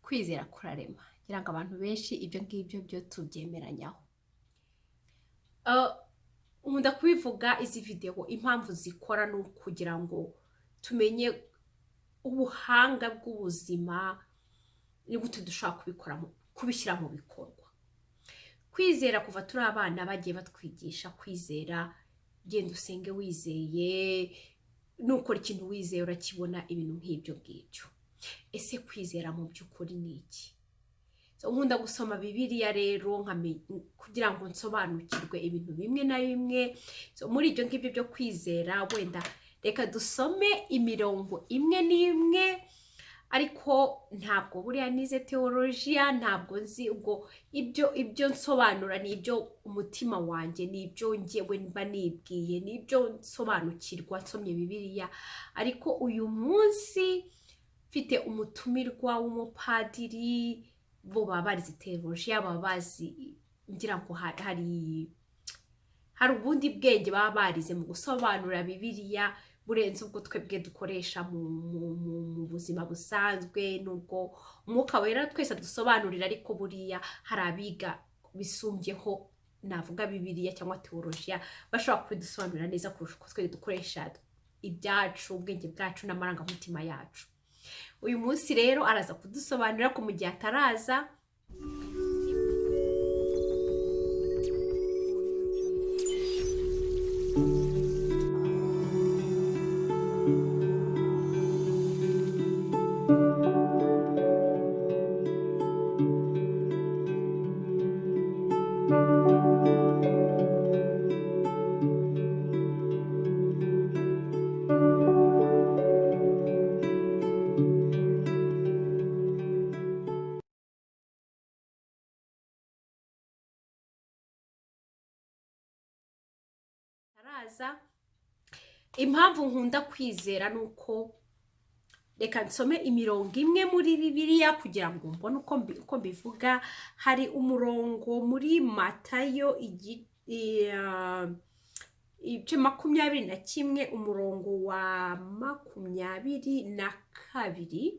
kwizera kurarema ngira ngo abantu benshi ibyo ngibyo byo tubyemeranyaho. Nkunda kubivuga izi video impamvu zikora ni ukugira ngo tumenye ubuhanga bw'ubuzima ni gute dushobora kubishyira mu bikorwa. Kwizera kuva turi abana bagiye batwigisha kwizera, genda usenge wizeye, nukora ikintu wizeye urakibona, ibintu nk'ibyo ngibyo. Ese kwizera mu by'ukuri ni iki? Nkunda gusoma Bibiliya rero kugira ngo nsobanukirwe ibintu bimwe na bimwe. Muri ibyo ngibyo byo kwizera, wenda reka dusome imirongo imwe n'imwe, ariko ntabwo buriya nize teolojiya, ntabwo nzi ubwo ibyo nsobanura ni ibyo umutima wanjye, ni ibyo njyewe mba nibwiye, ni ibyo nsobanukirwa nsomye Bibiliya. Ariko uyu munsi mfite umutumirwa w'umupadiri, bo baba barize teolojiya, baba bazi, ngira ngo hari ubundi bwenge baba barize mu gusobanura Bibiliya burenze ubwo twebwe dukoresha mu buzima busanzwe. Nubwo Umwuka Wera twese dusobanurira, ariko buriya hari abiga bisumbyeho, navuga Bibiliya cyangwa teolojiya, bashobora kubidusobanurira neza kurusha uko twe dukoresha ibyacu, ubwenge bwacu n'amarangamutima yacu. Uyu munsi rero araza kudusobanurira ko mu gihe ataraza, impamvu nkunda kwizera nuko, reka nsome imirongo imwe muri Bibiliya kugira ngo mbone uko mbivuga. Hari umurongo muri Matayo ibice 21 umurongo wa 22,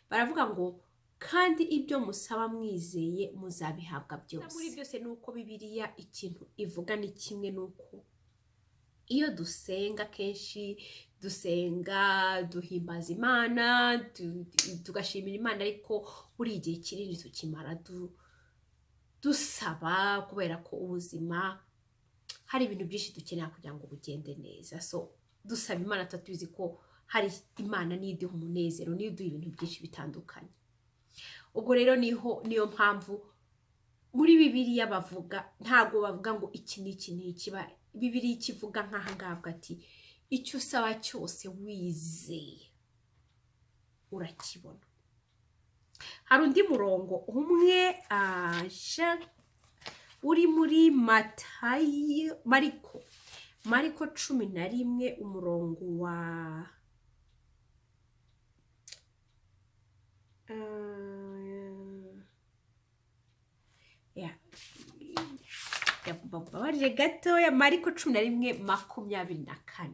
baravuga ngo kandi ibyo musaba mwizeye muzabihabwa byose. Muri byose nuko Bibiliya ikintu ivuga ni kimwe, nuko iyo dusenga kenshi dusenga duhimbaza Imana, tugashimira Imana, ariko buri igihe kinini tukimara dusaba, kubera ko ubuzima hari ibintu byinshi dukenera kugira ngo bugende neza. Dusaba Imana tuzi ko hari Imana niduha umunezero, niduha ibintu byinshi bitandukanye. Ubwo rero niyo mpamvu muri Bibiliya ntago bavuga ngo iki n'iki n'iki. Bibiliya ikivuga nk'aha ngaha ati icyo usaba cyose wizeye urakibona. Hari undi murongo umwe uri muri Mariko 11 umurongo wa babarije gatoya, Mariko 11:24.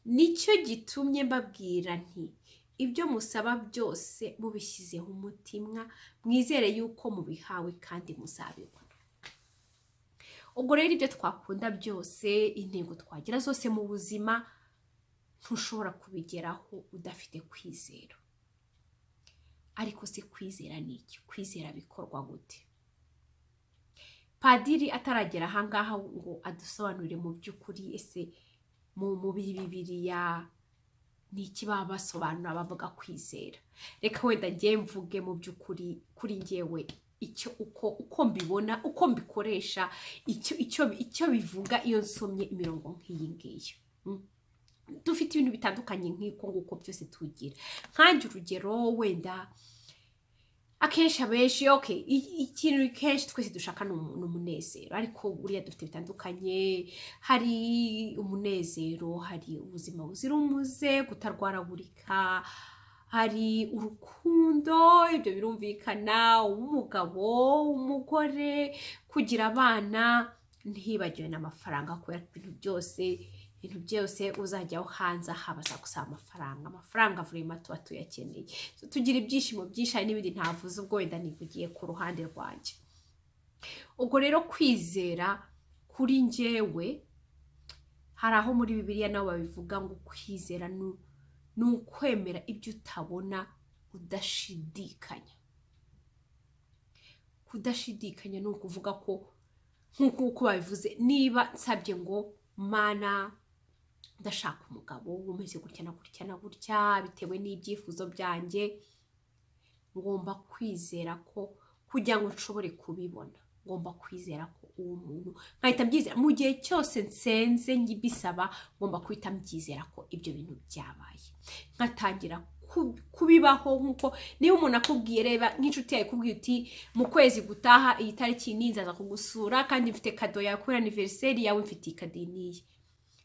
Nicyo gitumye mbabwira nti ibyo musaba byose mubishyizeho umutima, mwizere yuko mubihawe kandi muzabibona. Ubwo rero ibyo twakunda byose, intego twagira zose mu buzima, ntushobora kubigeraho udafite kwizera. Ariko se kwizera ni iki? Kwizera bikorwa gute? Padiri ataragera ahangaha ngo adusobanurire mu by'ukuri ese mu Bibiliya ni iki baba basobanura bavuga kwizera. Reka wenda njye mvuge mu by'ukuri kuri njyewe uko mbibona, uko mbikoresha, icyo bivuga iyo nsomye imirongo nk'iyi ngiyi. Dufite ibintu bitandukanye nk'uko nguko byose tugira. Nkanjye urugero, wenda akenshi abenshi ikintu kenshi twese dushaka ni umunezero, ariko buriya dufite bitandukanye. Hari umunezero, hari ubuzima buzira umuze, kutarwaragurika, hari urukundo, ibyo birumvikana, umugabo, umugore, kugira abana, ntibagiwe n'amafaranga, kubera ibintu byose ibintu byose uzajyaho hanze habaza gusaba amafaranga vraiment tuba tuyakeneye. Tugira ibyishimo byinshi, hari n'ibindi ntavuze ubwo wenda nivugiye ku ruhande rwanjye. Ubwo rero kwizera kuri njyewe, hari aho muri Bibiliya nabo babivuga ngo kwizera ni ukwemera ibyo utabona udashidikanya. Kudashidikanya ni ukuvuga ko nk'uko babivuze, niba nsabye ngo Mana ndashaka umugabo umeze gutya na gutya na gutya bitewe n'ibyifuzo byanjye, ngomba kwizera ko kugira ngo nshobore kubibona, ngomba kwizera ko uwo muntu nkahita mbyizera mu gihe cyose nsenze ngibisaba, ngomba guhita mbyizera ko ibyo bintu byabaye, nkatangira kubibaho. Nkuko niba umuntu akubwiye, reba nk'inshuti yawe ikubwiye uti mu kwezi gutaha iyi tariki nzaza kugusura kandi mfite kado yawe kuri anniversaire yawe, mfite ikado niye,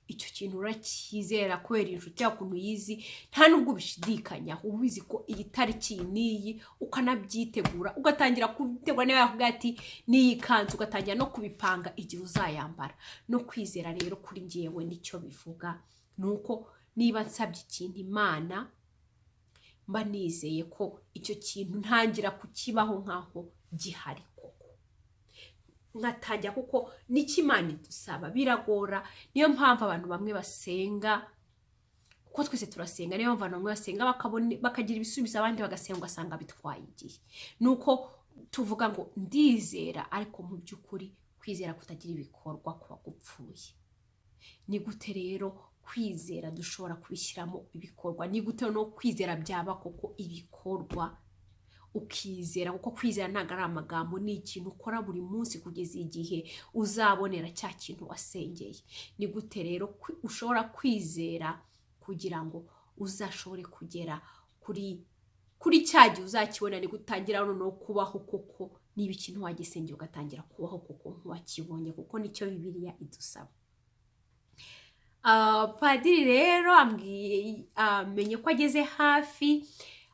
icyo kintu urakizera kubera inshuti yawe ukuntu yizi, nta nubwo ubishidikanya, ubizi ko iyi tariki niyi, ukanabyitegura ugatangira kubitegura. Niba yakubwira ati niyi kanzu, ugatangira no kubipanga igihe uzayambara. No kwizera rero kuri njyewe nicyo bivuga, nuko niba nsabye ikintu Imana, mba nizeye ko icyo kintu ntangira kukibaho nkaho gihari koko, nkatangira kuko n'ikimana idusaba biragora. Niyo mpamvu abantu bamwe basenga, kuko twese turasenga, niyo mpamvu abantu bamwe basenga bakagira ibisubizo, abandi bagasenga ugasanga bitwaye igihe. Nuko tuvuga ngo ndizera, ariko mu by'ukuri kwizera kutagira ibikorwa kuba gupfuye. Ni gute rero kwizera dushobora kubishyiramo ibikorwa? Ni gute no kwizera byaba koko ibikorwa? Ukizera, kuko kwizera ntabwo ari amagambo, ni ikintu ukora buri munsi kugeza igihe uzabonera cya kintu wasengeye. Ni gute rero ushobora kwizera kugira ngo uzashobore kugera kuri cya gihe uzakibona? Ni gutangira noneho kubaho koko, niba ikintu wagisengeye ugatangira kubaho koko nk'uwakibonye, kuko nicyo Bibiliya idusaba. Padiri rero amenye ko ageze hafi,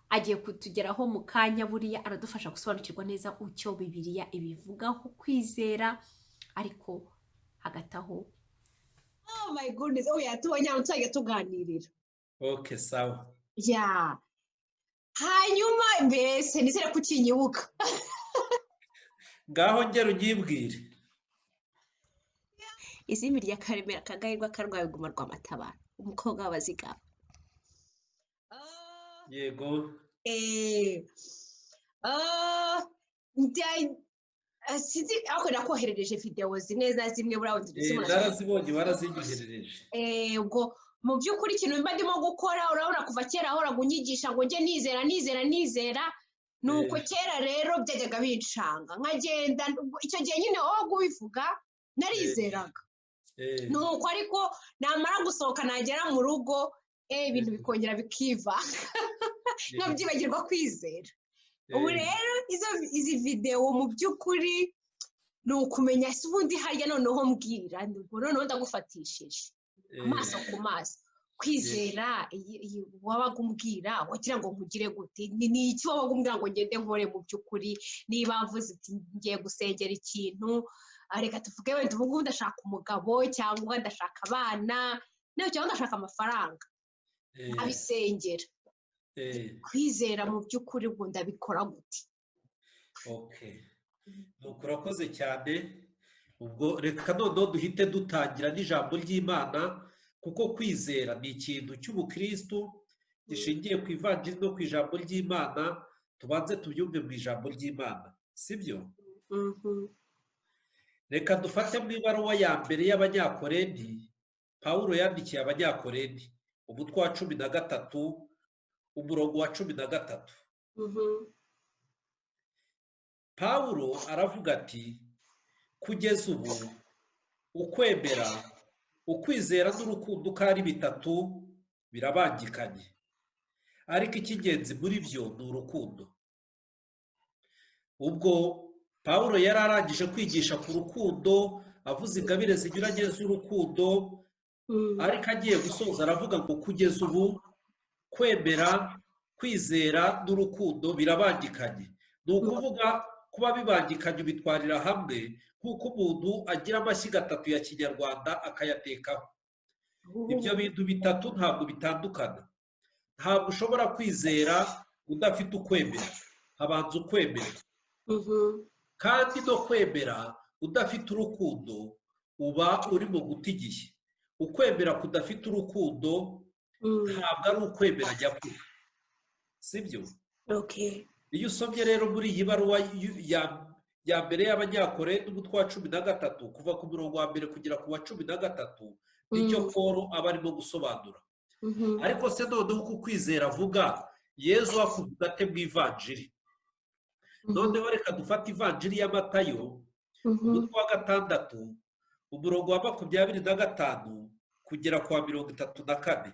agiye kutugeraho mu kanya, buriya aradufasha gusobanukirwa neza icyo Bibiliya ibivugaho kwizera. Ariko hagati aho, oh my goodness, tubonye aho tuzajya tuganirira. Okay, sawa. Yeah. Hanyuma mbese nizere ko ukinyibuka. Ngaho ngero unyibwire. Izimi rya Karemera Kagahirwa Karwaye Guma rwa Matabaro, umukobwa w'abazigaba. Yego. Sinzi ako nakoherereje video zimwe za zimwe buri aho ndizimwe. Narazibonye barazinyoherereje. Ubwo mu by'ukuri ikintu mba ndimo gukora, urabona kuva kera ahoraga unyigisha ngo njye nizera, nuko kera rero byajyaga bincanga, nkagenda icyo gihe nyine wowe ubivuga narizeraga. Nuko ariko namara gusohoka nagera mu rugo, ibintu bikongera bikiva, nkabyibagirwa kwizera. Ubu rero izi video mu by'ukuri ni ukumenya se ubundi harya noneho mbwira, noneho ndagufatishije amaso ku maso. Kwizera wabaga umbwira wagira ngo nkugire gute? Ni iki wabaga umbwira ngo ngende nkore mu by'ukuri? Niba mvuze ati ngiye gusengera ikintu, reka tuvuge wenda ubu ngubu ndashaka umugabo, cyangwa ndashaka abana, cyangwa ndashaka amafaranga, abisengera. Kwizera mu by'ukuri ubu ndabikora gute? Okay, nuko urakoze cyane. Ubwo reka noneho duhite dutangira n'ijambo ry'Imana, kuko kwizera ni ikintu cy'ubukristu gishingiye ku ivanjiri no ku ijambo ry'Imana. Tubanze tubyumve mu ijambo ry'Imana, sibyo? Reka dufate mu ibaruwa ya mbere y'Abanyakorinti, Pawulo yandikiye Abanyakorinti, umutwe wa 13, umurongo wa 13. Pawulo aravuga ati, kugeza ubu ukwemera, ukwizera n'urukundo uko ari bitatu birabangikanye, ariko icy'ingenzi muri byo ni urukundo. Ubwo Pawulo yari arangije kwigisha ku rukundo, avuze ingabire zinyuranye z'urukundo, ariko agiye gusoza aravuga ngo kugeza ubu kwemera, kwizera n'urukundo birabangikanye. Ni ukuvuga kuba bibangikanye ubitwarira hamwe, nk'uko umuntu agira amashyiga atatu ya kinyarwanda akayatekaho. ibyo bintu bitatu ntabwo bitandukana. Ntabwo ushobora kwizera udafite ukwemera, habanza ukwemera. Kandi no kwemera udafite urukundo uba urimo guta igihe. Ukwemera kudafite urukundo ntabwo ari ukwemera nyakuri, sibyo? Iyo usomye rero muri iyi baruwa ya mbere y'Abanyakorinto umutwe wa 13 kuva ku murongo wa mbere kugera ku wa 13, nicyo Pawulo aba arimo gusobanura. Ariko se noneho uko kwizera avuga, Yezu akuvuga ate mu ivanjiri? Noneho reka dufate ivanjiri ya Matayo umutwe wa 6 umurongo wa 25 kugera ku wa 34.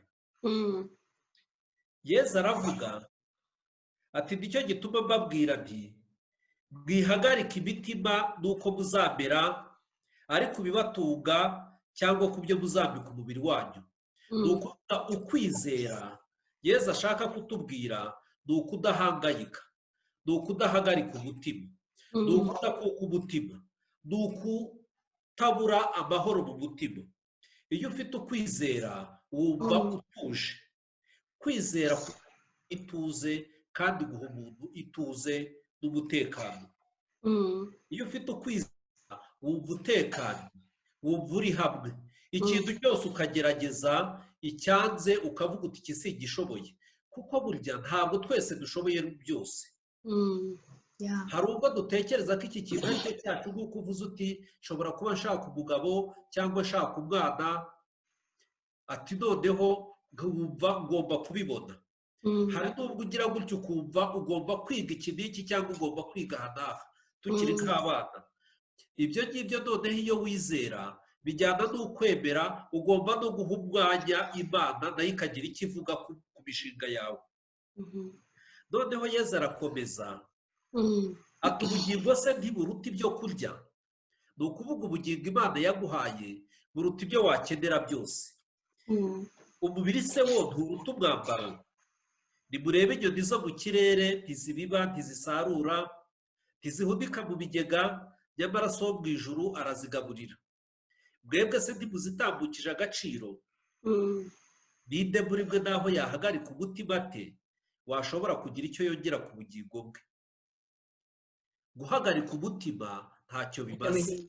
Yezu aravuga ati, nicyo gituma mbabwira nti mwihagarika imitima nuko muzamera, ariko ibibatunga cyangwa ku byo muzambika umubiri wanyu. Ni ukwizera Yezu ashaka kutubwira, ni ukudahangayika, ni ukudahagarika umutima, ni ukudakuka umutima, ni ukutabura amahoro mu mutima. Iyo ufite ukwizera wumva utuje. Kwizera ituze kandi guha umuntu ituze n'umutekano. Iyo ufite ukwizera wumva utekanye, wumva uri hamwe. Ikintu cyose ukagerageza, icyanze ukavuga uti iki sigishoboye, kuko burya ntabwo twese dushoboye byose. Hari ubwo dutekereza ko iki kintu ari cyo cyacu, nk'uko uvuze uti nshobora kuba nshaka umugabo cyangwa nshaka umwana, ati noneho nkumva ngomba kubibona. Hari n'ubwo ugira gutyo ukumva ugomba kwiga iki n'iki cyangwa ugomba kwiga aha n'aha, tukiri nk'abana. Ibyo ngibyo noneho iyo wizera bijyana n'ukwemera, ugomba no guha umwanya Imana nayo ikagira icyo ivuga ku mishinga yawe. Noneho Yezu arakomeza ati, ubugingo se ntiburuta ibyo kurya? Ni ukuvuga ubugingo Imana yaguhaye buruta ibyo wakenera byose. Umubiri se wo nturuta umwambaro? Nimurebe inyoni zo mu kirere, ntizibiba, ntizisarura, ntizihunika mu bigega, nyamara so wo mu ijuru arazigaburira. Mwebwe se ntimuzitambukije agaciro? Ninde muri mwe naho yahagarika umutima ate washobora kugira icyo yongera ku bugingo bwe? Guhagarika umutima ntacyo bimaze.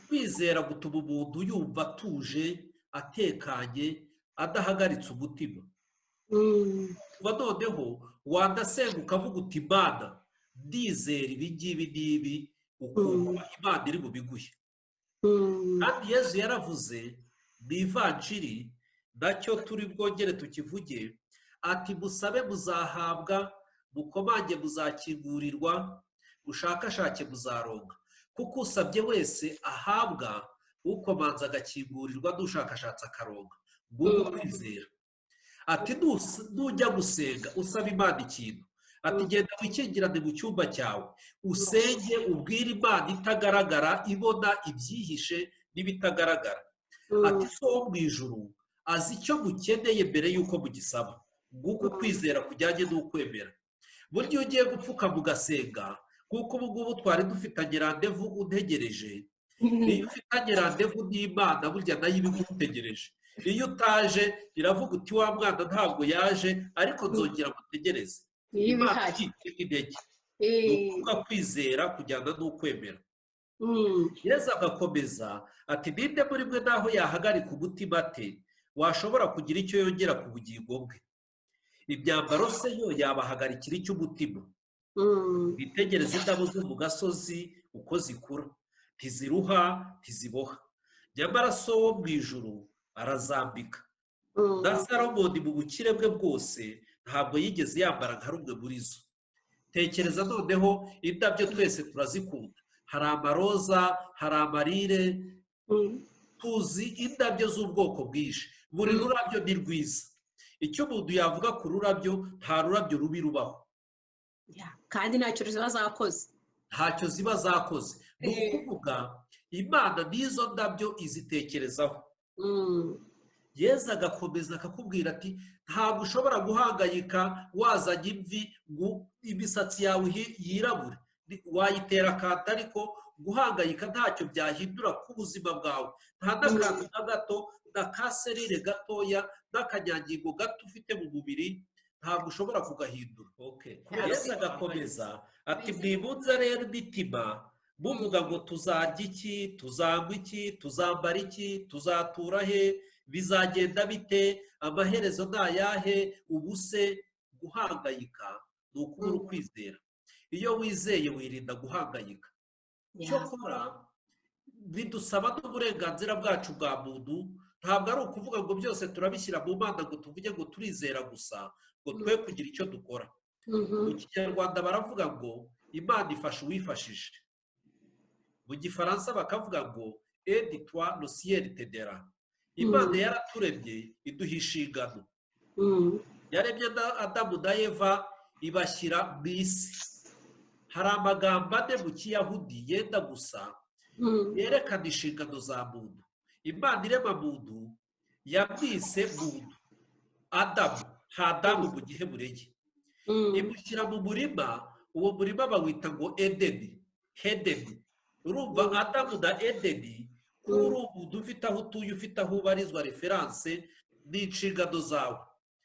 Kwizera gutuma umuntu yumva atuje, atekanye, adahagaritse umutima. Kuva noneho wanasenga ukavuga uti, Imana ndizera ibi ngibi n'ibi, ukumva Imana iri mu biguhe. Kandi Yezu yaravuze mu ivanjiri, nacyo turi bwongere tukivuge, ati musabe muzahabwa, mukomange muzakingurirwa, mushakashake muzaronka. Kuko usabye wese ahabwa, ukomanza agakingurirwa, n'ushakashatse akaronka. Nguko kwizera. Ati nujya gusenga usaba Imana ikintu, ati genda wikingirane mu cyumba cyawe, usenge ubwire Imana itagaragara, ibona ibyihishe n'ibitagaragara. Ati so wo mu ijuru azi icyo mukeneye mbere y'uko mugisaba. Nguko kwizera kujyanye n'ukwemera. Burya iyo ugiye gupfuka mugasenga, kuko ubu ngubu twari dufitanye randevu untegereje, iyo ufitanye randevu n'Imana burya nayo iba igutegereje. Iyo utaje iravuga uti wa mwana ntabwo yaje, ariko nzongera mutegereze. Imana ifite intege. Ni ukuvuga kwizera kujyana n'ukwemera. Yezu agakomeza ati, ninde muri mwe naho yahagarika umutima ate washobora kugira icyo yongera ku bugingo bwe? Imyambaro se yo yabahagarikira icy'umutima? Bitegereze indabo zo mu gasozi uko zikura, ntiziruha ntiziboha, nyamara so wo mu ijuru arazambika. Na Salomoni mu bukire bwe bwose ntabwo yigeze yambara nka rumwe muri zo. Tekereza noneho, indabyo twese turazikunda, hari amaroza, hari amarire, tuzi indabyo z'ubwoko bwinshi. Buri rurabyo ni rwiza. Icyo umuntu yavuga ku rurabyo, nta rurabyo rubi rubaho, kandi ntacyo ziba zakoze. ntacyo ziba zakoze. Ni ukuvuga Imana n'izo ndabyo izitekerezaho. Yezu agakomeza akakubwira ati, ntabwo ushobora guhangayika wazanye imvi ngo imisatsi yawe yirabure. Wayitera akanta ariko guhangayika ntacyo byahindura ku buzima bwawe, nta n'akantu na gato, n'akaserire gatoya, n'akanyangingo gato ufite mu mubiri ntabwo ushobora kugahindura. Yesu agakomeza ati mwibunze rero imitima muvuga ngo tuzarya iki, tuzanywa iki, tuzambara iki, tuzatura he, bizagenda bite, amaherezo ni ayahe? Ubu se guhangayika ni ukubura ukwizera. Iyo wizeye wirinda guhangayika. cyokora bidusaba n'uburenganzira bwacu bwa muntu. Ntabwo ari ukuvuga ngo byose turabishyira mu Mana ngo tuvuge ngo turizera gusa ngo twe kugira icyo dukora. Mu Kinyarwanda baravuga ngo Imana ifasha uwifashije, mu Gifaransa bakavuga ngo aide toi le ciel t'aidera. Imana yaraturemye iduha inshingano. Yaremye Adamu na Eva ibashyira mu isi. Hari amagambo ane mu Kiyahudi yenda gusa yerekana inshingano za muntu. Imana irema muntu yamwise muntu Adamu, Hadamu mu Gihebureye, imushyira mu murima. Uwo murima bawita ngo Edeni, Hedeni. Urumva Adamu na Edeni, kuba uri umuntu ufite aho utuye, ufite aho ubarizwa, referanse ni inshingano zawe.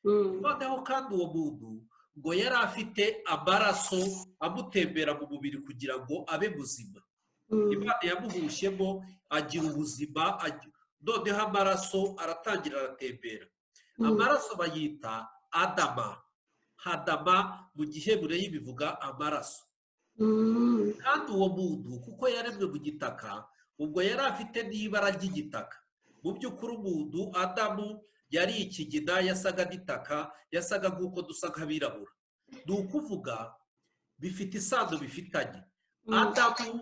Noneho kandi uwo muntu ngo yari afite amaraso amutembera mu mubiri kugira ngo abe muzima. Imana yamuhushyemo agira ubuzima, noneho amaraso aratangira aratembera. Amaraso bayita Adama, Hadama mu Gihebureye bivuga amaraso. Kandi uwo muntu kuko yaremwe mu gitaka, ubwo yari afite n'ibara ry'igitaka. Mu by'ukuri umuntu Adamu yari ikigina, yasaga n'itaka, yasaga nk'uko dusa nk'abirabura. Ni ukuvuga bifite isano bifitanye. Adamu,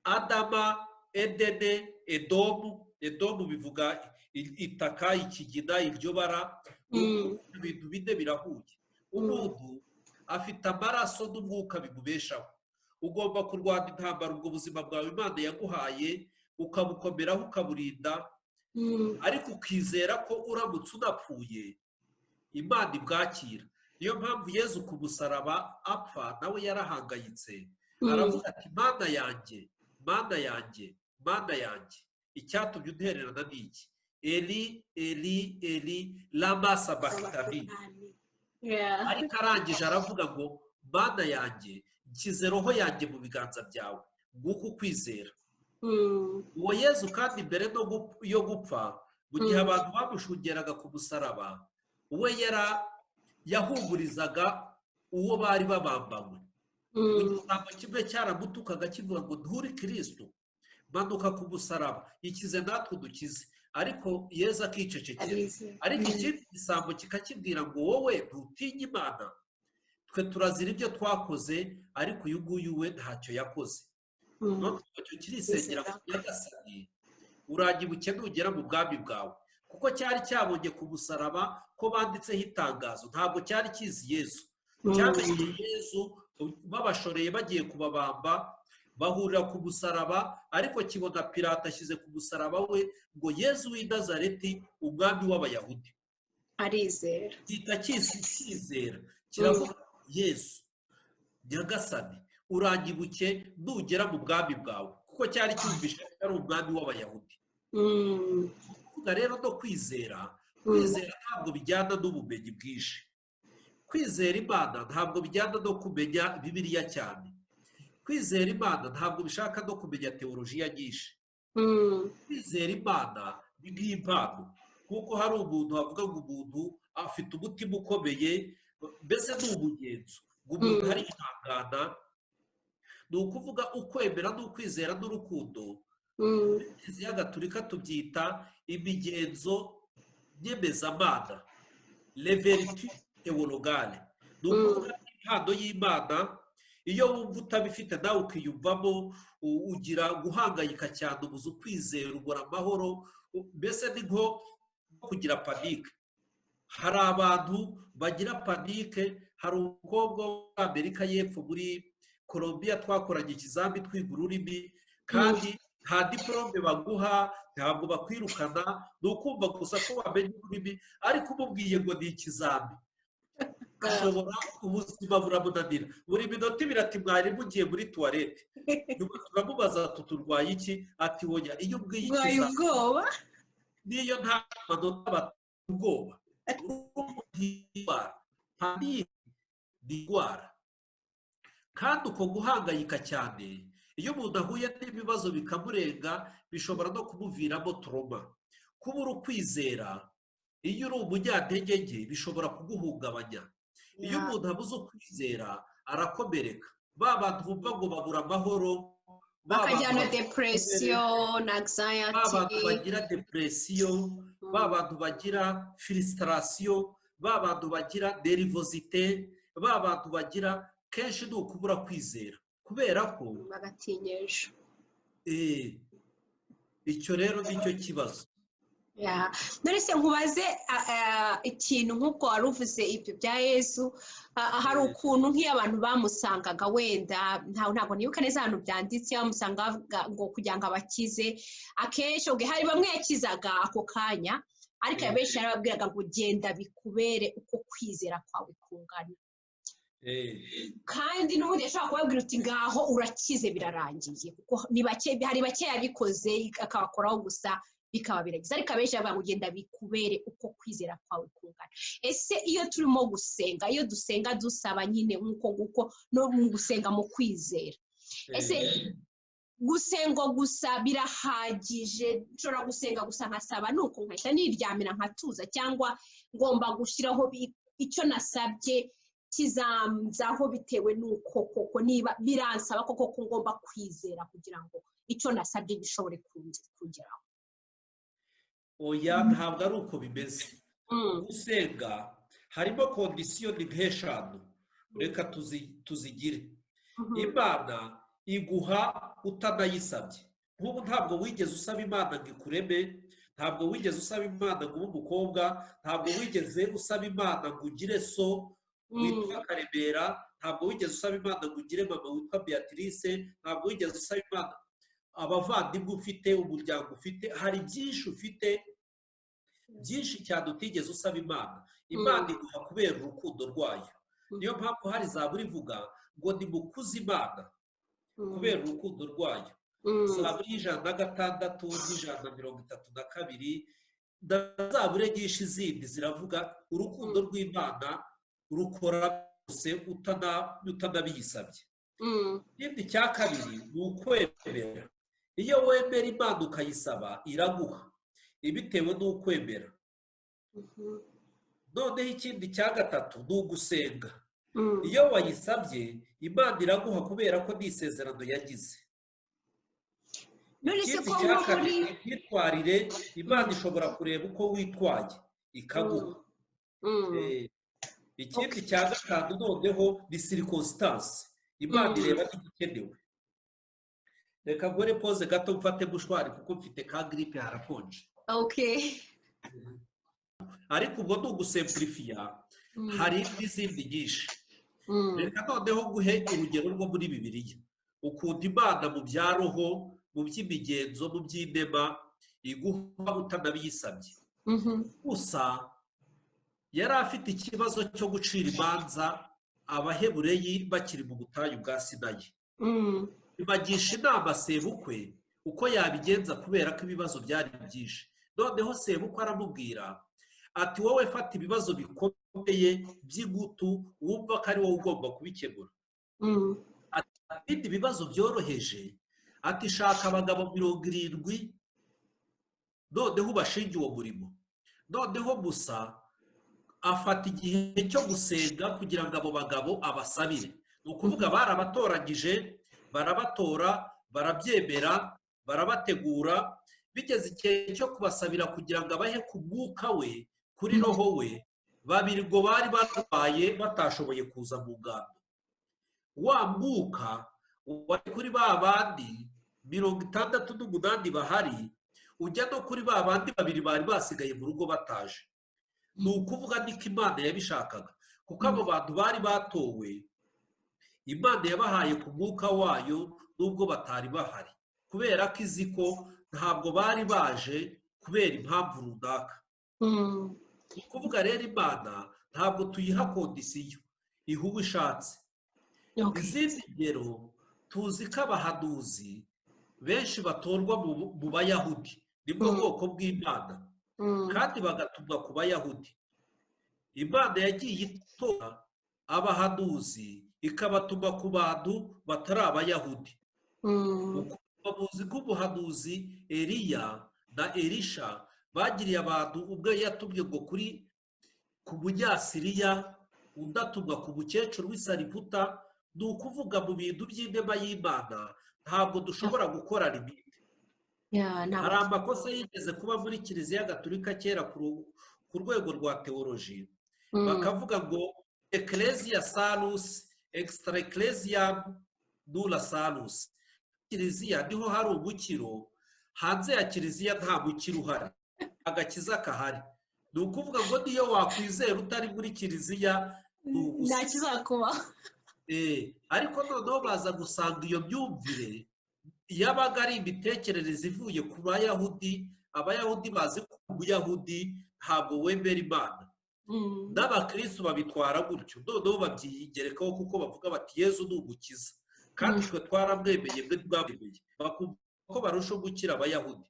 Adama, Edene, Edomu. Edomu bivuga itaka, ikigina, iryo bara. Ibintu bine birahuye. Umuntu afite amaraso n'umwuka bimubeshaho. Ugomba kurwanya intambara ubwo buzima bwawe Imana yaguhaye, ukabukomeraho, ukaburinda, ariko ukizera ko uramutse unapfuye Imana ibwakira. Niyo mpamvu Yezu ku musaraba apfa nawe yarahangayitse, aravuga ati Mana yanjye, Mana yanjye, Mana yanjye, icyatumye untererana ni iki? Eli Eli Eli lama sabakitani. Ariko arangije aravuga ngo Mana yanjye, nshyize roho yanjye mu biganza byawe. Nguko ukwizera. Uwo Yezu kandi mbere yo gupfa, mu gihe abantu bamushungeraga ku musaraba, we yahumurizaga uwo bari babambanywe. Mu gisambo kimwe cyaramutukaga kivuga ngo nturi Kristo, manuka ku musaraba, ikize natwe dukize. Ariko Yezu akicecekera. Ariko ikindi gisambo kikakibwira ngo wowe ntutinye Imana, twe turazira ibyo twakoze, ariko uyu nguyu we ntacyo yakoze. None icyo kirisengera ku Nyagasani, urangibuke nugera mu bwami bwawe. Kuko cyari cyabonye ku musaraba ko banditseho itangazo, ntabwo cyari kizi Yezu. Cyamenye Yezu babashoreye bagiye kubabamba, bahurira ku musaraba, ariko kibona Pilato ashyize ku musaraba we ngo Yezu w'i Nazareti, umwami w'Abayahudi. Arizera. Gihita cyizera, kiravuga Yezu Nyagasani, urangibuke nugera mu bwami bwawe. Kuko cyari cyumvishe ko ari umwami w'Abayahudi. Kuvuga rero no kwizera, kwizera ntabwo bijyana n'ubumenyi bwinshi. Kwizera Imana ntabwo bijyana no kumenya Bibiliya cyane. Kwizera Imana ntabwo bishaka no kumenya teolojiya nyinshi. Kwizera Imana ni nk'impano. Kuko hari umuntu wavuga ngo umuntu afite umutima ukomeye, mbese ni umugenzo, ngo umuntu arihangana. Ni ukuvuga ukwemera n'ukwizera n'urukundo. Muri Kiliziya Gatolika tubyita imigenzo nyemezamana, les vertus théologales. Ni ukuvuga impano y'Imana. Iyo wumva utabifite nawe ukiyumvamo, ugira guhangayika cyane, ubuze ukwizera, ubura amahoro, mbese ni nko kugira panike. Hari abantu bagira panike. Hari umukobwa w'Amerika y'Epfo muri Colombia twakoranye ikizami twiga ururimi, kandi nta diplome baguha, ntabwo bakwirukana, ni ukumva gusa ko wamenye ururimi, ariko umubwiye ngo ni ikizami ashobora ubuzima buramunanira buri minota ibiri ati mwari mugiye muri tuwarete turamubaza tuturwaye iki ati wonya iyo ubwiye urwaye ubwoba niyo nta manota batanga ubwoba ni indwara kandi uko guhangayika cyane iyo umuntu ahuye n'ibibazo bikamurenga bishobora no kumuviramo toroma kubura ukwizera iyo uri umunyantege nke bishobora kuguhungabanya iyo umuntu abuze ukwizera arakomereka ba bantu bumva ngo babura amahoro bakajya na depresiyo na anxiety ba bantu bagira depresiyo ba bantu bagira frustration ba bantu bagira nervosité ba bantu bagira kenshi ni ukubura kwizera kubera ko bagatinyesha icyo rero nicyo kibazo none se nkubaze ikintu nk'uko wari uvuze ibyo bya Yesu hari ukuntu nk'iyo abantu bamusangaga wenda ntabwo nibuka neza ahantu byanditse bamusanga ngo kugira ngo abakize akenshi hari bamwe yakizaga ako kanya ariko abenshi yarababwiraga ngo genda bikubere uko kwizera kwawe kungana kandi n'ubundi yashobora kubabwira uti ngaho urakize birarangiye kuko hari bake yabikoze akabakoraho gusa bikaba biragize ariko abenshi bavuga ngo ugenda bikubere uko kwizera kwawe kungana ese iyo turimo gusenga iyo dusenga dusaba nyine nk'uko nguko no mu gusenga mu kwizera ese gusenga gusa birahagije nshobora gusenga gusa nkasaba nuko nkahita niryamira nkatuza cyangwa ngomba gushyiraho icyo nasabye kizamzaho bitewe n'uko koko niba biransaba koko ngomba kwizera kugira ngo icyo nasabye gishobore kugeraho oya ntabwo ari uko bimeze gusenga harimo kondisiyo ni nk'eshanu reka tuzigire imana iguha utanayisabye nk'ubu ntabwo wigeze usaba imana ngo ikureme ntabwo wigeze usaba imana ngo ube umukobwa ntabwo wigeze usaba imana ngo ugire so witwa Karemera ntabwo wigeze usaba imana ngo ugire mama witwa Beatrice ntabwo wigeze usaba imana abavandimwe ufite umuryango ufite hari byinshi ufite byinshi cyane utigeze usaba imana imana iguha kubera urukundo rwayo niyo mpamvu hari zaburi ivuga ngo nimukuze imana kubera urukundo rwayo zaburi y'106 n'132 na zaburi nyinshi zindi ziravuga urukundo rw'imana rukora rwose utanabiyisabye ikindi cya kabiri ni ukwemera iyo wemera imana ukayisaba iraguha ibitewe n'ukwemera noneho ikindi cya gatatu ni ugusenga iyo wayisabye imana iraguha kubera ko ni isezerano yagize ikindi cya kabiri ni imyitwarire imana ishobora kureba uko witwaye ikaguha ikindi cya gatanu noneho ni circumstance imana ireba n'igikenewe reka gore pose gato mfate bushwari kuko mfite ka gripe harakonje ariko ubwo ni ugusemplifiya hari n'izindi nyinshi reka noneho guhe urugero rwo muri bibiliya ukunda imana mu bya roho mu by'imigenzo mu by'inema iguha utanabiyisabye gusa yari afite ikibazo cyo gucira imanza abahebureyi bakiri mu butayu bwa Sinayi bibagisha inama sebukwe uko yabigenza kubera ko ibibazo byari byinshi noneho sebukwe aramubwira ati wowe fata ibibazo bikomeye by'ingutu wumva ko ari wowe ugomba kubikemura ibindi bibazo byoroheje ati shaka abagabo 70 noneho ubashinge uwo murimo noneho Musa afata igihe cyo gusenga kugira ngo abo bagabo abasabire ni ukuvuga barabatoranyije barabatora barabyemera barabategura bigeze igihe cyo kubasabira kugira ngo abahe ku mwuka we kuri roho we babiri ngo bari barwaye batashoboye kuza mu ngando wa mwuka wari kuri ba bandi 68 bahari ujya no kuri ba bandi babiri bari basigaye mu rugo bataje ni ukuvuga niko imana yabishakaga kuko abo bantu bari batowe imana yabahaye ku mwuka wayo nubwo batari bahari kubera ko izi ko ntabwo bari baje kubera impamvu runaka kuvuga rero imana ntabwo tuyiha kondisiyo, iha uwo ishatse. Izindi ngero tuzi ko abahanuzi benshi batorwa mu bayahudi, nibwo bwoko bw'Imana, kandi bagatumwa ku bayahudi. Imana yagiye itora abahanuzi ikabatuma ku bantu batari abayahudi. Bamuzi ko ubuhanuzi Eliya na Elisha bagiriye abantu, ubwo yatumye ngo ku munyasiriya, undi atumwa ku mukecuru w'isariputa. Ni ukuvuga mu bintu by'inema y'Imana ntabwo dushobora gukora limite. Hari amakosa yigeze kuba muri Kiliziya Gatolika kera ku rwego rwa teoloji, bakavuga ngo ecclesia salus extra ecclesiam nulla salus. Kiliziya niho hari umukiro, hanze ya Kiliziya nta mukiro uhari, agakiza kahari. Ni ukuvuga ngo niyo wakwizera utari muri Kiliziya nta kizakuba. Ariko noneho baza gusanga iyo myumvire yabaga ari imitekerereze ivuye ku bayahudi. Abayahudi bazi ko ubuyahudi ntabwo wemera Imana, n'abakristo babitwara gutyo, noneho babyigerekaho kuko bavuga bati Yezu ni umukiza, kandi twe twaramwemeye, mwe twamwemeye. Bakumva ko barushaho gukira abayahudi,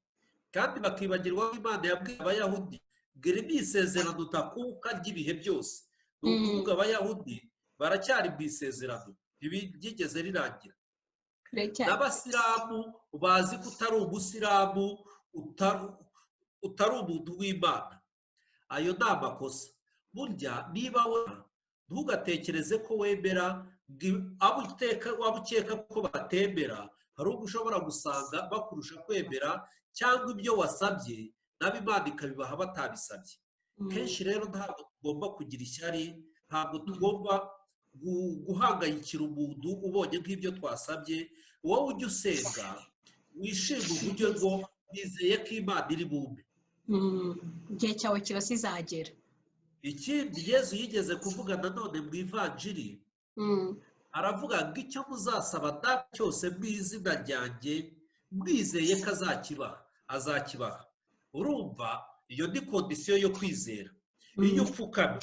kandi bakibagirwa ko Imana yabwiye abayahudi ngo iri ni isezerano ntakuka ry'ibihe byose. Ni ukuvuga abayahudi baracyari mu isezerano, ntibyigeze rirangira. N'abasilamu bazi ko utari umusilamu utari umuntu w'Imana. Ayo ni amakosa. Burya niba ntugatekereze ko wemera abo ukeka ko batemera. Hari ubwo ushobora gusanga bakurusha kwemera, cyangwa ibyo wasabye nabo Imana ikabibaha batabisabye. Kenshi rero ntabwo tugomba kugira ishyari, ntabwo tugomba guhangayikira umuntu ubonye nk'ibyo twasabye. Wowe ujya usenga wishime, uburyo ngo nizeye ko Imana iri bumve, igihe cyawe kirasizagera. Ikindi Yezu yigeze kuvuga nanone mu ivanjiri, aravuga ngo icyo muzasaba cyose mu izina ryanjye mwizeye ko azakibaha. Urumva iyo ni kondisiyo yo kwizera. Iyo upfukamye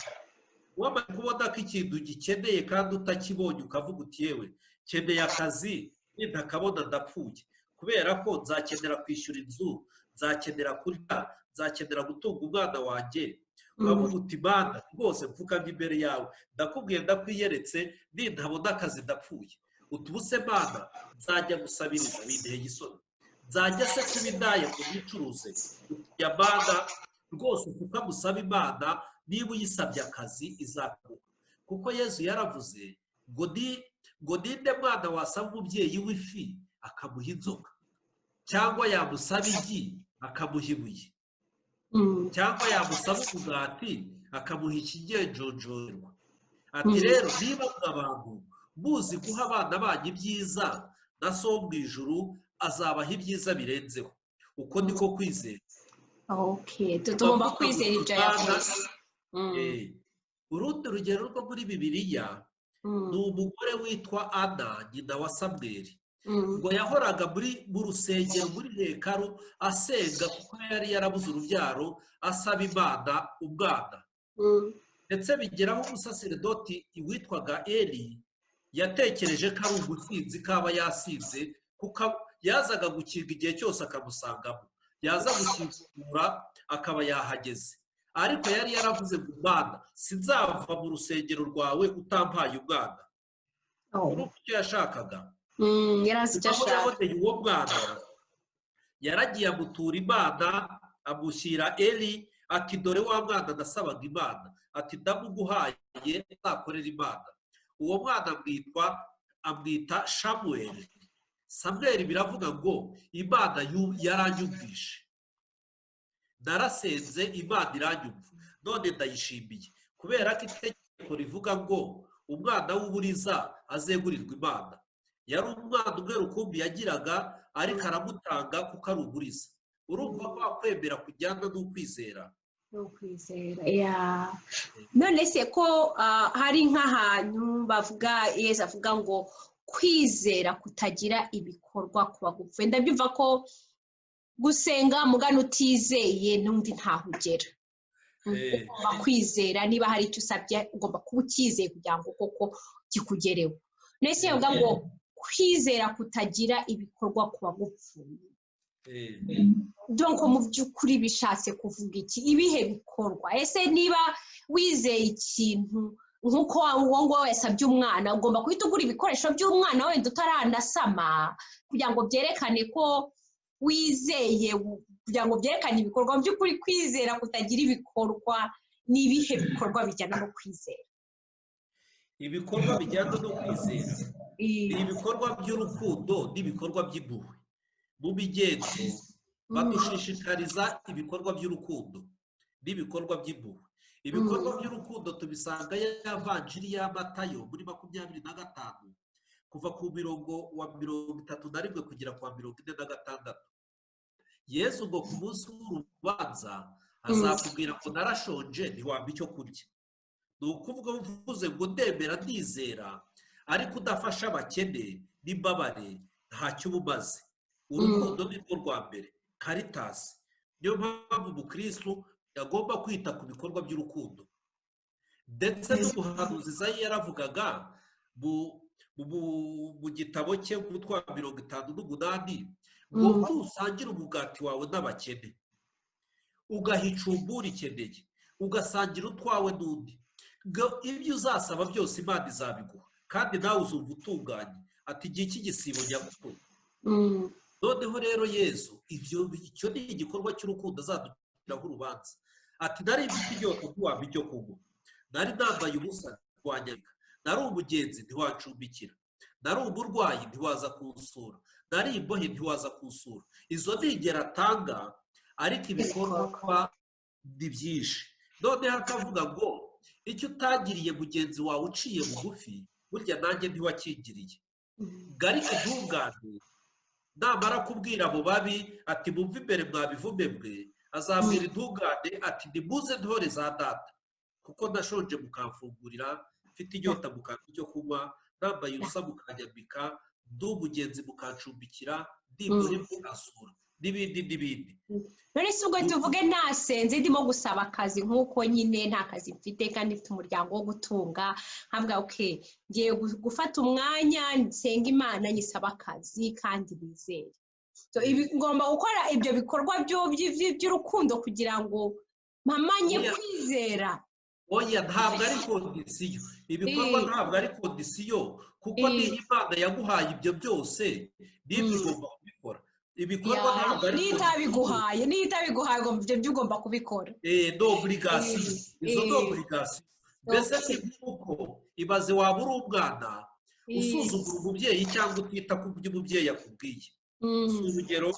wamaze kubona ko ikintu gikeneye kandi utakibonye, ukavuga uti yewe keneye akazi, ntakabona ndapfuye, kubera ko nzakenera kwishyura inzu, nzakenera kurya, nzakenera gutunga umwana wanjye. Ukavuga uti Mana rwose mfukamye imbere yawe, ndakubwiye ndakwiyeretse, nintabona akazi ndapfuye. Utubuse Mana nzajya gusabiriza binteye isoni, nzajya se kuba indaya ngo nicuruze. Utiya Mana rwose ukamusaba Imana, niba uyisabye akazi izakuha. Kuko Yezu yaravuze ngo ninde mwana wasaba umubyeyi w'ifi akamuha inzoka, cyangwa yamusaba igi akamuha ibuye, cyangwa yamusaba umugati akamuha ikigenjonjorwa. Ati rero niba abantu muzi guha abana banyu ibyiza, na so wo mu ijuru azabaha ibyiza birenzeho. Uko niko kwizera. Tugomba kwizera ibyo yavuze. Urundi rugero rwo muri Bibiliya ni umugore witwa Ana, nyina wa Samweli. Ngo yahoraga mu rusengero muri hekaru asenga, kuko yari yarabuze urubyaro, asaba Imana umwana. Ndetse bigeraho umusaseredoti witwaga Eli yatekereje ko ari ubusinzi kaba yasinze, kuko yazaga gukinga igihe cyose akamusangamo, yaza gukingura akaba yahageze. Ariko yari yaravuze ngo Mana sinzava mu rusengero rwawe utampaye umwana. Urumva icyo yashakaga. Yarazi icyo ashaka. Yaboneye uwo mwana, yaragiye amutura Imana, amushyira Eli, ati dore wa mwana nasabaga Imana, ati ndamuguhaye nzakorera Imana. Uwo mwana amwita Samuel. Samuel biravuga ngo Imana yaranyumvishe, narasenze Imana iranyumva, none ndayishimiye, kubera ko itegeko rivuga ngo umwana w'uburiza azegurirwa Imana. Yari umwana umwe rukumbi yagiraga, ariko aramutanga kuko ari uburiza. Urumva ko kwemera kujyana n'ukwizera. None se ko hari nk'ahantu bavuga, Yesu avuga ngo kwizera kutagira ibikorwa kuba gupfuye. Ndabyumva ko gusenga mugana utizeye n'undi ntaho ugera. ugomba kwizera niba hari icyo usabye ugomba kuba ukizeye kugira ngo koko kikugereho nese yoga ngo kwizera kutagira ibikorwa kuba gupfuye donc mu by'ukuri bishatse kuvuga iki ibihe bikorwa ese niba wizeye ikintu nkuko uwo ngo yasabye umwana ugomba guhita ugura ibikoresho by'umwana wenda utaranasama kugira ngo byerekane ko wizeye kugira ngo byerekane ibikorwa mu by'ukuri kwizera kutagira ibikorwa n'ibihe bikorwa bijyana no kwizera ibikorwa bijyana no kwizera ni ibikorwa by'urukundo n'ibikorwa by'impuhwe mu migenzo badushishikariza ibikorwa by'urukundo n'ibikorwa by'impuhwe ibikorwa by'urukundo tubisanga y'avanjiri ya Matayo muri 25 kuva ku mirongo wa 31 kugera kwa 46 Yesu ngo ku munsi w'urubanza azakubwira ko narashonje ntiwampa icyo kurya ni ukuvuga uvuze ngo ndemera ndizera ariko udafasha abakene n'imbabare ntacyo uba umaze urukundo ni rwo rwa mbere karitasi niyo mpamvu umukristo agomba kwita ku bikorwa by'urukundo ndetse n'umuhanuzi Izayi yaravugaga mu gitabo cye umutwe wa 58 ngo ntusangire umugati wawe n'abakene ugahicumbura ikeneye ugasangira utwawe n'undi ibyo uzasaba byose Imana izabiguha kandi nawe uzumva utunganye ati igihe cy'igisibo nyakuri noneho rero Yesu icyo ni igikorwa cy'urukundo azadukiraho urubanza ati nari mfite inyota ntiwampa icyo kunywa nari nambaye ubusa ntiwanyambika nari umugenzi ntiwancumbikira nari umurwayi ntiwaza kunsura nari imbohe ntiwaza kunsura izo ni ingero atanga ariko ibikorwa ni byinshi noneho akavuga ngo icyo utagiriye mugenzi wawe uciye bugufi burya nanjye ntiwakingiriye garike ntungane namara kubwira abo babi ati mumve imbere mwabivume mwe azabwira intungane ati nimuze ntore za data kuko nashonje mukamfungurira mfite inyota mukampa icyo kunywa nambaye ubusa mukanyambika ndi umugenzi mukancumbikira ndi imbohe mukasura n'ibindi none si ubwo tuvuge nasenze ndimo gusaba akazi nk'uko nyine nta kazi mfite kandi mfite umuryango wo gutunga nkavuga okay ngiye gufata umwanya nsenga Imana nyisaba akazi kandi bizeye ngomba gukora ibyo bikorwa by'urukundo kugira ngo mpamanye kwizera oya ntabwo ari kondisiyo ibikorwa ntabwo ari kondisiyo kuko niyo Imana yaguhaye ibyo byose n'ibyo ugomba kubikora ibikorwa ntabwo ari nitabiguhaye ngo ibyo ugomba kubikora no obligation izo no obligation mbese kuko ibaze waba uri umwana usuzugura umubyeyi cyangwa utita ku byo umubyeyi yakubwiye urugero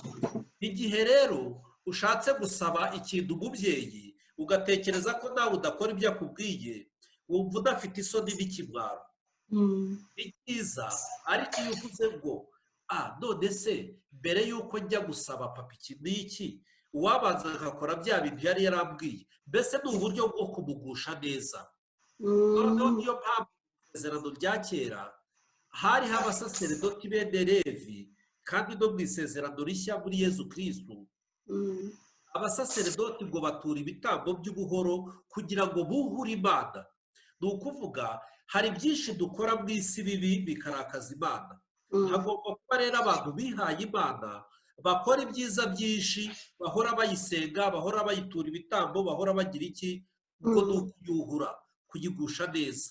igihe rero ushatse gusaba ikintu umubyeyi ugatekereza ko nawe udakora ibyo akubwiye wumva udafite isoni n'ikimwaro ni byiza ariko iyo uvuze ngo none se mbere y'uko njya gusaba papa iki n'iki uwabanza agakora bya bintu yari yarambwiye mbese ni uburyo bwo kumugusha neza noneho niyo mpamvu isezerano rya kera hariho abasaseredoti bene Levi kandi no mu isezerano rishya muri Yezu Kristo abasaseredoti ngo batura ibitambo by'ubuhoro kugira ngo buhure Imana ni ukuvuga hari byinshi dukora mu isi bibi bikarakaza Imana hagomba kuba rero abantu bihaye Imana bakora ibyiza byinshi bahora bayisenga bahora bayitura ibitambo bahora bagira iki ngo ni ukuyuhura kuyigusha neza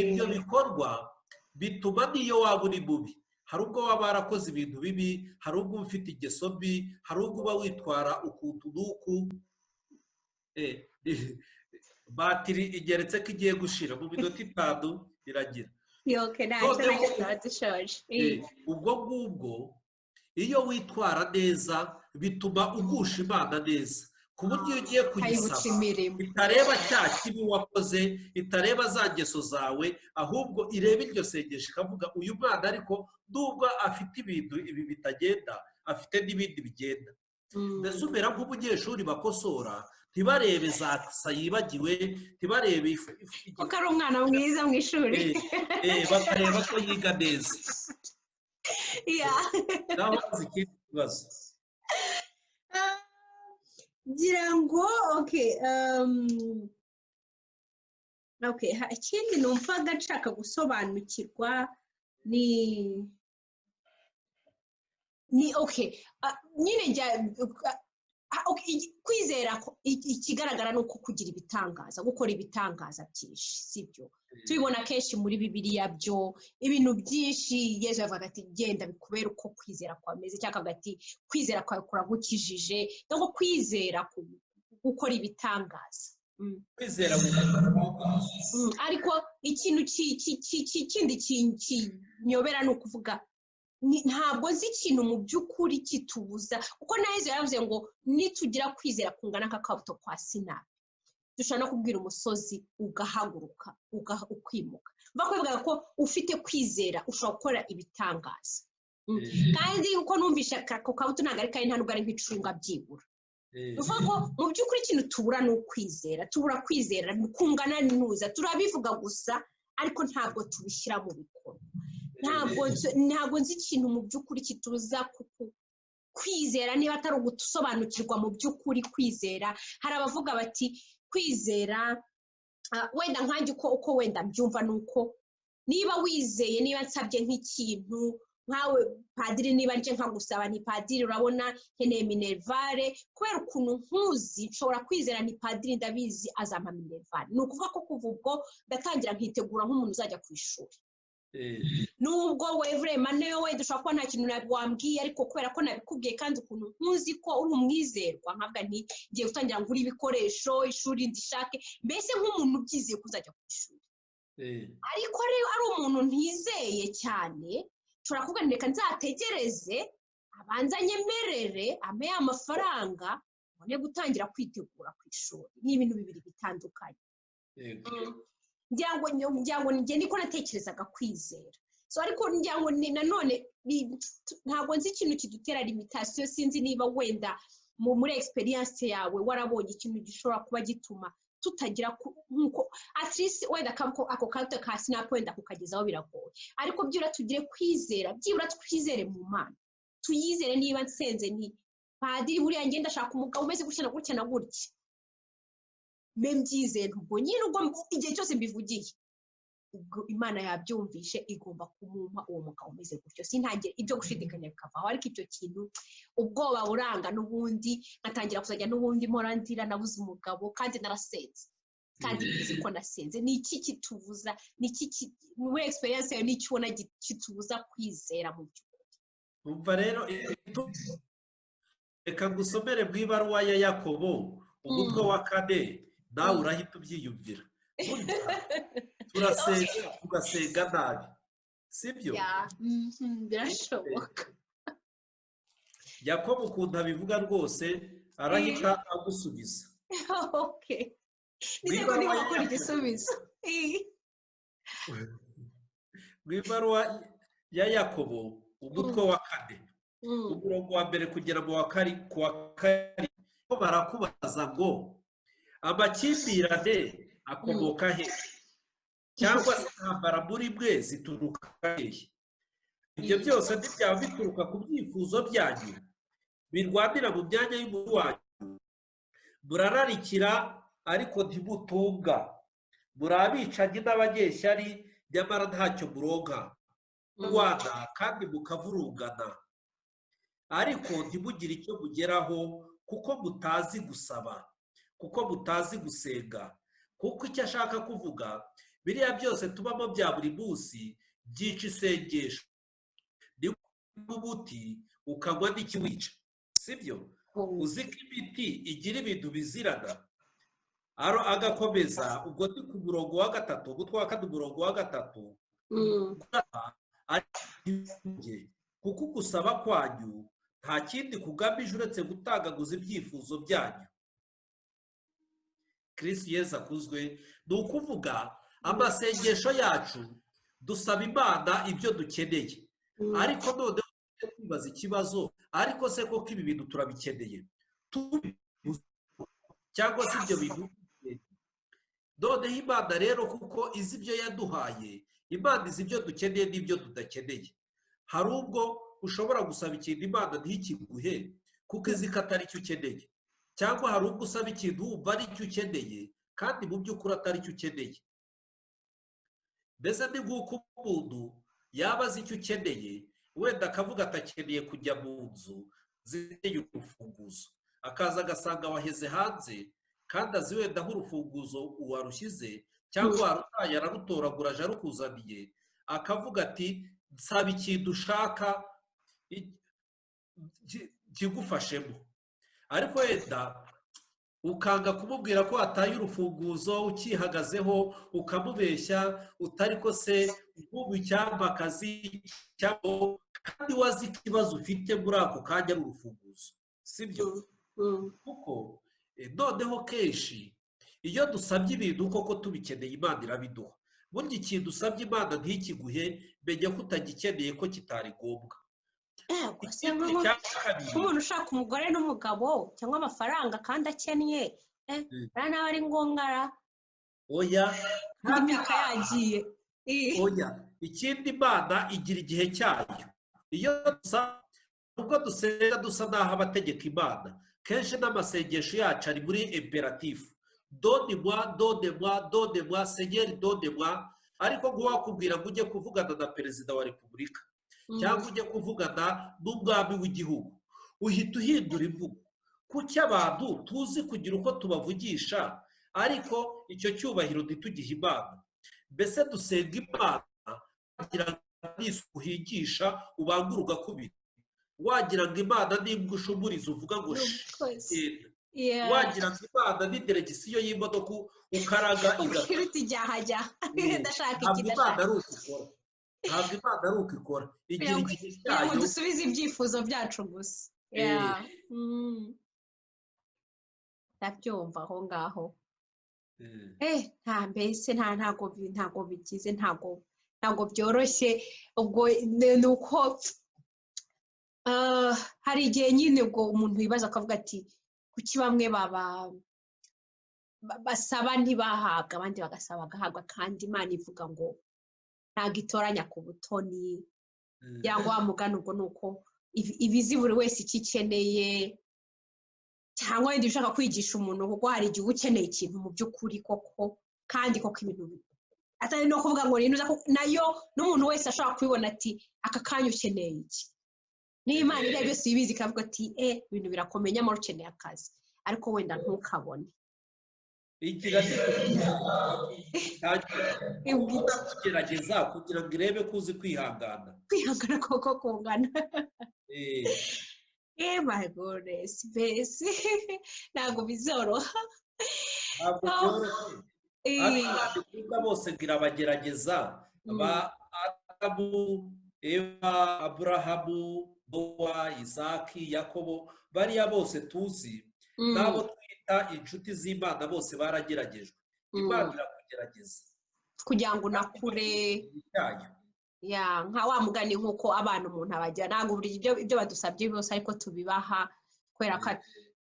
ibyo bikorwa bituma niyo waba uri mubi hari ubwo waba warakoze ibintu bibi hari ubwo uba ufite ingeso mbi hari ubwo uba witwara ukuntu n'uku batiri igeretse ko igiye gushira mu minota 5 iragira ubwo ngubwo iyo witwara neza bituma ugusha Imana neza ku buryo iyo ugiye kuyisaba itareba cya kibi wakoze itareba za ngeso zawe ahubwo ireba iryo sengesho ikavuga uyu mwana ariko nubwo afite ibintu ibi bitagenda afite n'ibindi bigenda mbese umera nk'umunyeshuri bakosora ntibarebe za sayibagiwe ntibarebe kuko ari umwana mwiza mu ishuri bakareba ko yiga neza naho ikindi kibazo ngira ngo ikindi numvaga nshaka gusobanukirwa ni nyine kwizera ikigaragara ni uko kugira ibitangaza, gukora ibitangaza byinshi, sibyo? tubibona kenshi muri bibiliya byo ibintu byinshi Yesu yavuga ati genda bikubera uko kwizera kwameze, cyangwa agati kwizera kwawe kuragukijije, no kwizera gukora ibitangaza. kwizera ariko ikintu kindi kinyobera ni ukuvuga ntabwo nzi ikintu mu by'ukuri kitubuza, kuko na Yesu yaravuze ngo nitugira kwizera kungana nk'akabuto kwa Sinayi dushobora no kubwira umusozi ugahaguruka ukimuka. Bakuvuga ko ufite kwizera ushobora gukora ibitangaza, kandi uko numvisha ako kabuto ntabwo ari kari, nta nubwo ari nk'icunga byibura. uvuga ko mu by'ukuri ikintu tubura ni ukwizera, tubura kwizera kungana n'uza, turabivuga gusa ariko ntabwo tubishyira mu bikorwa. ntabwo nzi ikintu mu by'ukuri kituza kwizera, niba atari ugusobanukirwa mu by'ukuri kwizera. hari abavuga bati kwizera wenda nkanjye uko wenda mbyumva ni uko niba wizeye, niba nsabye nk'ikintu nkawe padiri, niba nje nkagusaba ni padiri urabona nkeneye minervare, kubera ukuntu nkuzi nshobora kwizera ni padiri ndabizi azampa minervare. ni ukuvuga ko kuva ubwo ndatangira nkitegura nk'umuntu uzajya ku ishuri. nubwo wevrema niyo wenda ushobora kuba nta kintu wambwiye, ariko kubera ko nabikubwiye kandi ukuntu nkuzi ko uri umwizerwa, nkavuga nti ngiye gutangira ngura ibikoresho ishuri ndishake, mbese nk'umuntu ubyizeye ko uzajya ku ishuri. ariko rero ari umuntu ntizeye cyane, nshobora kuvuga reka nzategereze abanza nyemerere ampe amafaranga mbone gutangira kwitegura ku ishuri. ni ibintu bibiri bitandukanye. ngira ngo njye niko natekerezaga kwizera. ariko ngira ngo nanone ntabwo nzi ikintu kidutera limitasiyo. sinzi niba wenda muri experience yawe warabonye ikintu gishobora kuba gituma tutagira nkuko at least wenda ako kabuto ka Sinayi wenda kukagezaho biragoye, ariko byura tugire kwizera, byibura twizere mu Mana, tuyizere. niba nsenze ni padiri buriya ngenda ashaka umugabo umeze gutya na gutya na gutya, mbyizere ubwo nyine, ubwo igihe cyose mbivugiye ubwo Imana yabyumvishe igomba kumumpa uwo mugabo umeze gutyo. sintagire ibyo gushidikanya bikavaho, ariko icyo kintu ubwoba buranga n'ubundi nkatangira kuzajya n'ubundi mpora ndira nabuze umugabo kandi narasenze, kandi bizi ko nasenze. ni iki kitubuza? ni iki muri experience yawe ni iki ubona kitubuza kwizera mu by'ukuri? umva rero reka gusomere mu ibaruwa ya Yakobo umutwe wa 4, nawe urahita ubyiyumvira. turasenga tugasenga nabi, sibyo? birashoboka. Yakobo ukuntu abivuga rwose arahita agusubiza. niba gukora igisubizo mu ibaruwa ya Yakobo umutwe wa 4 umurongo wa mbere kugera mu wa 4 barakubaza ngo amakimbirane akomoka he, cyangwa se intambara muri mwe zituruka hehe? ibyo byose ntibyaba bituruka ku byifuzo byanyu birwanira mu myanya y'umubiri wanyu. murararikira ariko ntimutunga, muri abicanyi n'abanyeshyari nyamara ntacyo muronka, murwana kandi mukavurungana, ariko ntimugire icyo mugeraho, kuko mutazi gusaba, kuko mutazi gusenga. kuko icyo ashaka kuvuga biriya byose tubamo bya buri munsi byica isengesho, n'umuti ukanywa n'ikiwica, sibyo? uzi ko imiti igira ibintu bizirana. agakomeza ubwo ni ku murongo wa 3, umutwe wa 4 umurongo wa 3, kuko gusaba kwanyu nta kindi kugamije uretse gutagaguza ibyifuzo byanyu. Kristo Yesu akuzwe. ni ukuvuga amasengesho yacu dusaba Imana ibyo dukeneye, ariko noneho kwibaza ikibazo, ariko se koko ibi bintu turabikeneye cyangwa se ibyo bintu? noneho Imana rero kuko izi ibyo yaduhaye, Imana izi ibyo dukeneye n'ibyo tudakeneye. hari ubwo ushobora gusaba ikintu Imana ntikiguhe kuko izi ko atari cyo ukeneye, cyangwa hari ubwo usaba ikintu wumva ari cyo ukeneye kandi mu by'ukuri atari cyo ukeneye. Mbese ni nk'uko umuntu yaba azi icyo ukeneye, wenda akavuga atakeneye kujya mu nzu ziteye urufunguzo, akaza agasanga waheze hanze kandi azi wenda nk'urufunguzo warushyize cyangwa warutaye ararutoragura aje arukuzaniye, akavuga ati nsaba ikintu ushaka kigufashemo, ariko wenda ukanga kumubwira ko ataye urufunguzo ukihagazeho ukamubeshya utari ko se nk'ubu icyampa akazi cyangwa kandi wazi ikibazo ufite muri ako kanya ari urufunguzo, sibyo? kuko noneho kenshi iyo dusabye ibintu koko tubikeneye Imana irabiduha. Burya ikintu usabye Imana ntikiguhe, menya ko utagikeneye ko kitari ngombwa. nk'umuntu ushaka umugore n'umugabo cyangwa amafaranga kandi akennye nawe ari ngombwa oya imyaka yagiye. oya ikindi Imana igira igihe cyayo. Iyo ubwo dusenga dusa n'aho abategeka Imana, kenshi n'amasengesho yacu ari muri imperatifu, donne-moi donne-moi donne-moi Seigneur donne-moi. ariko nk'uwakubwira ngo ujye kuvugana na perezida wa repubulika cyangwa ujye kuvugana n'umwami w'igihugu, uhita uhindura imvugo. kuki abantu tuzi kugira uko tubavugisha ariko icyo cyubahiro ntitugihe Imana? Mbese dusenga Imana kugira ngo n'isuku uhigisha ubangure ugakubita, wagira ngo Imana n'imbwa ushumuriza uvuga ngo wagira ngo Imana ni deregisiyo y'imodoka ukaraga ntabwo Imana ari uko ikora. ntabwo Imana ari uko ikora, igira igihe cyayo. dusubize ibyifuzo byacu gusa. ndabyumva aho ngaho. mbese ntago bigize, ntago byoroshye. ubwo ni uko hari igihe nyine ubwo umuntu yibaza akavuga ati kuki bamwe basaba ntibahabwa abandi bagasaba bagahabwa, kandi Imana ivuga ngo ntabwo itoranya ku butoni. cyangwa wamugana ubwo ni uko ibizi buri wese icyo ikeneye, cyangwa wenda ushaka kwigisha umuntu kuko hari igihe uba ukeneye ikintu mu by'ukuri koko, kandi koko ibintu atari no kuvuga ngo nayo n'umuntu wese ashobora kubibona ati aka kanya ukeneye iki. n'Imana iyo byose ibizi ikavuga ati ibintu birakomeye nyamara ukeneye akazi, ariko wenda ntukabone. kugerageza kugira ngo irebe ko uzi kwihangana koko kungana. my goodness, mbese ntabwo bizoroha. ntabwo byoroshye. bose ngira bagerageza ba Adamu, Eva, Aburahamu, Nowa, Isaki, Yakobo, bariya bose tuzi n'abo twita inshuti z'Imana bose barageragejwe. Imana irakugerageza kugira ngo unakure. nka wa mugani nk'uko abantu umuntu abagira, ntabwo buri ibyo badusabye byose ariko tubibaha, kubera ko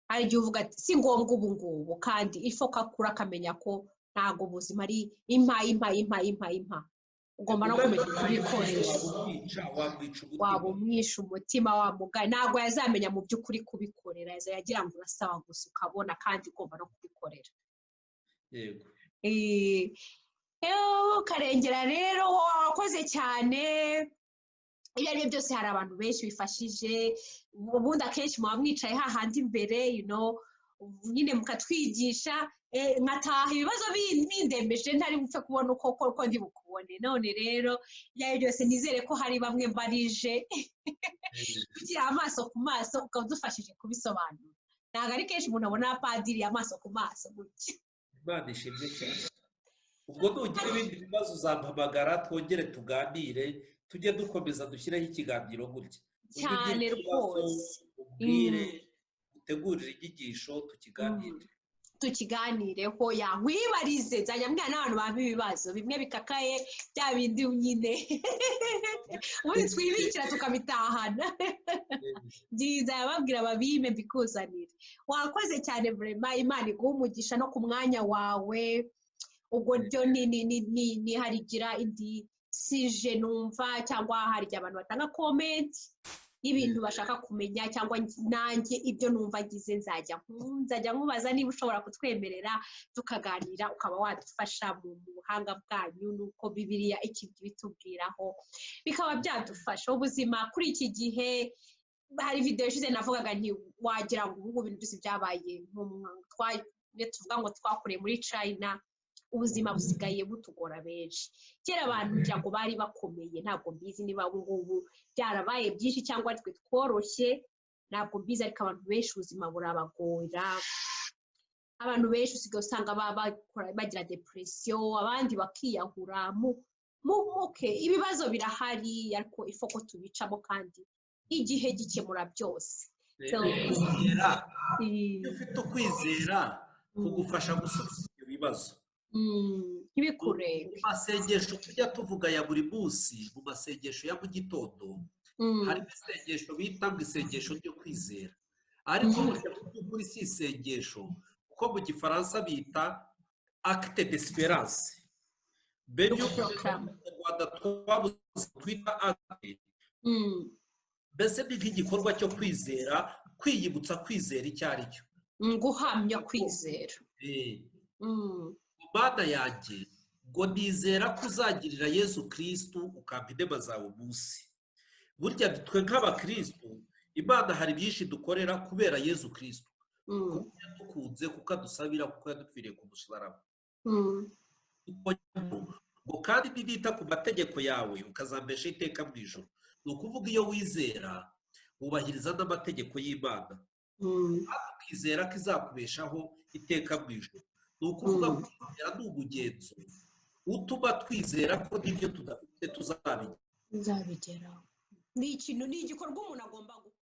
hari igihe uvuga ati si ngombwa ubu ngubu, kandi ifo kakura akamenya ko ntabwo ubuzima ari impa. ugomba no kumenya kubikoresha. waba umwisha umutima wa mugani, ntabwo yazamenya mu by'ukuri kubikorera, yagira ngo urasaba gusa ukabona, kandi ugomba no kubikorera. Karengera rero wakoze cyane. ibyo ari byo byose hari abantu benshi bifashije, ubundi akenshi muba mwicaye hahandi imbere nyine mukatwigisha, nkataha ibibazo bindembeje ntari bupfe kubona uko ndi bukubone. none rero ibyo ari byo byose nizere ko hari bamwe mbarije kugira amaso ku maso ukaba udufashije kubisobanura. ntabwo ari kenshi umuntu abona padiri amaso ku maso gutya. Imana ishimwe cyane. ubwo nugira ibindi bibazo uzampamagara twongere tuganire, tujye dukomeza dushyireho ikiganiro gutya cyane rwose. ubwire utegurire inyigisho tukiganireho yankwibarize, nzajya mbwira n'abantu bampa ibibazo bimwe bikakaye, bya bindi nyine ubundi twibikira tukabitahana. byiza yababwira babime mbikuzanire. wakoze cyane vraiment, Imana iguha umugisha no ku mwanya wawe. ubwo byo harigira indi sije numva, cyangwa hari igihe abantu batanga komenti y'ibintu bashaka kumenya cyangwa nanjye ibyo numva ngize nzajya nkubaza niba ushobora kutwemerera tukaganira ukaba wadufasha mu buhanga bwanyu nuko Bibiliya bitubwiraho bikaba byadufasha ubuzima kuri iki gihe. Hari video ishize navugaga nti wagira ngo ubu bintu byose byabaye tuvuga ngo twakoreye muri China, ubuzima busigaye butugora benshi. Kera abantu ngira ngo bari bakomeye, ntabwo mbizi niba ngubu byarabaye byinshi cyangwa twe tworoshye, ntabwo mbizi, ariko abantu benshi ubuzima burabagora. Abantu benshi usigaye usanga bagira depression, abandi bakiyahura. Ibibazo birahari ariko ifoko tubicamo kandi igihe gikemura byose. Iyo ufite ukwizera kugufasha gusubiza ibyo bibazo. Ntibikurenga. Mu masengesho tujya tuvuga ya buri munsi, mu masengesho ya mu gitondo harimo isengesho bita ngo isengesho ryo kwizera, ariko mu by'ukuri si isengesho kuko mu gifaransa bita acte d'espérance. Mbere y'uko mu Rwanda twita acte, mbese ni nk'igikorwa cyo kwizera, kwiyibutsa kwizera icyo ari cyo, guhamya kwizera. Mana yanjye ngo nizera ko uzagirira Yesu Kristo ukampa inema zawe umunsi. Burya twe nk'abakristo Imana hari byinshi dukorera kubera Yesu Kristo, kuko yadukunze, kuko adusabira, kuko yadupfiriye ku musaraba. Ngo kandi nita ku mategeko yawe ukazambesha iteka mu ijuru. Ni ukuvuga iyo wizera wubahiriza n'amategeko y'Imana, ukizera ko izakubeshaho iteka mu ijuru. Ni ukuvuga ko kwizera ni umugenzo utuma twizera ko n'ibyo tudafite tuzabigeraho. Ni igikorwa umuntu agomba gukora.